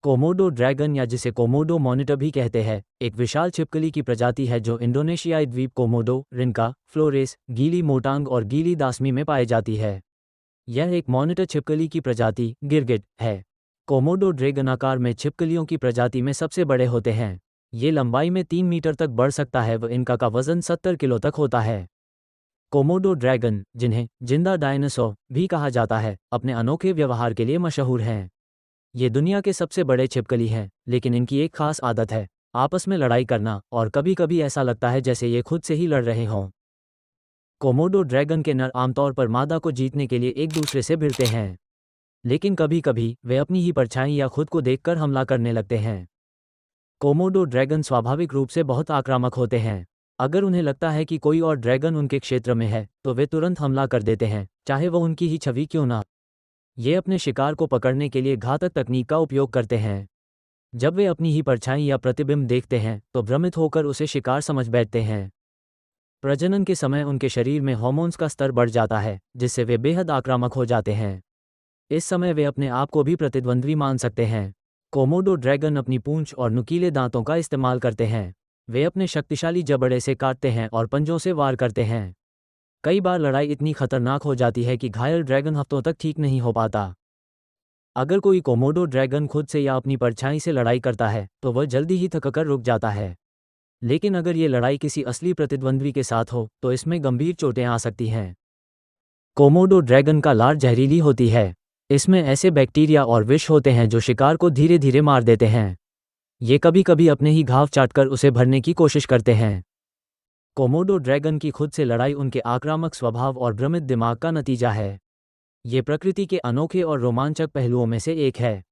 Komodo dragon या जिसे Komodo monitor भी कहते हैं, एक विशाल छिपकली की प्रजाति है जो इंडोनेशियाई द्वीप कोमोडो, रिंका, फ्लोरेस, गीली मोटांग और गीली दासमी में पाई जाती है। यह एक मॉनिटर छिपकली की प्रजाति गिरगिट है। कोमोडो ड्रैगन आकार में छिपकलियों की प्रजाति में सबसे बड़े होते हैं। ये लंबाई में 3 मीटर तक बढ़ सकता है व इनका का वजन 70 किलो तक होता है। कोमोडो ड्रैगन, जिन्हें जिंदा डायनासोर भी कहा जाता है, अपने अनोखे व्यवहार के लिए मशहूर हैं। ये दुनिया के सबसे बड़े छिपकली हैं, लेकिन इनकी एक खास आदत है, आपस में लड़ाई करना, और कभी-कभी ऐसा लगता है जैसे ये खुद से ही लड़ रहे हों। कोमोडो ड्रैगन के नर आमतौर पर मादा को जीतने के लिए एक दूसरे से भिड़ते हैं, लेकिन कभी-कभी वे अपनी ही परछाई या खुद को देखकर हमला करने लगते हैं। कोमोडो ड्रैगन स्वाभाविक रूप से बहुत आक्रामक होते हैं। अगर उन्हें लगता है कि कोई और ड्रैगन उनके क्षेत्र में है, तो वे तुरंत हमला कर देते हैं, चाहे वह उनकी ही छवि क्यों ना। ये अपने शिकार को पकड़ने के लिए घातक तकनीक का उपयोग करते हैं। जब वे अपनी ही परछाई या प्रतिबिंब देखते हैं, तो भ्रमित होकर उसे शिकार समझ बैठते हैं। प्रजनन के समय उनके शरीर में हार्मोन्स का स्तर बढ़ जाता है, जिससे वे बेहद आक्रामक हो जाते हैं। इस समय वे अपने आप को भी प्रतिद्वंद्वी मान सकते हैं। कोमोडो ड्रैगन अपनी पूंछ और नुकीले दांतों का इस्तेमाल करते हैं। वे अपने शक्तिशाली जबड़े से काटते हैं और पंजों से वार करते हैं। कई बार लड़ाई इतनी खतरनाक हो जाती है कि घायल ड्रैगन हफ्तों तक ठीक नहीं हो पाता। अगर कोई कोमोडो ड्रैगन खुद से या अपनी परछाई से लड़ाई करता है, तो वह जल्दी ही थककर रुक जाता है। लेकिन अगर ये लड़ाई किसी असली प्रतिद्वंद्वी के साथ हो, तो इसमें गंभीर चोटें आ सकती हैं। कोमोडो ड्रैगन का लार जहरीली होती है। इसमें ऐसे बैक्टीरिया और विष होते हैं जो शिकार को धीरे धीरे मार देते हैं। ये कभी कभी अपने ही घाव चाटकर उसे भरने की कोशिश करते हैं। कोमोडो ड्रैगन की खुद से लड़ाई उनके आक्रामक स्वभाव और भ्रमित दिमाग का नतीजा है। ये प्रकृति के अनोखे और रोमांचक पहलुओं में से एक है।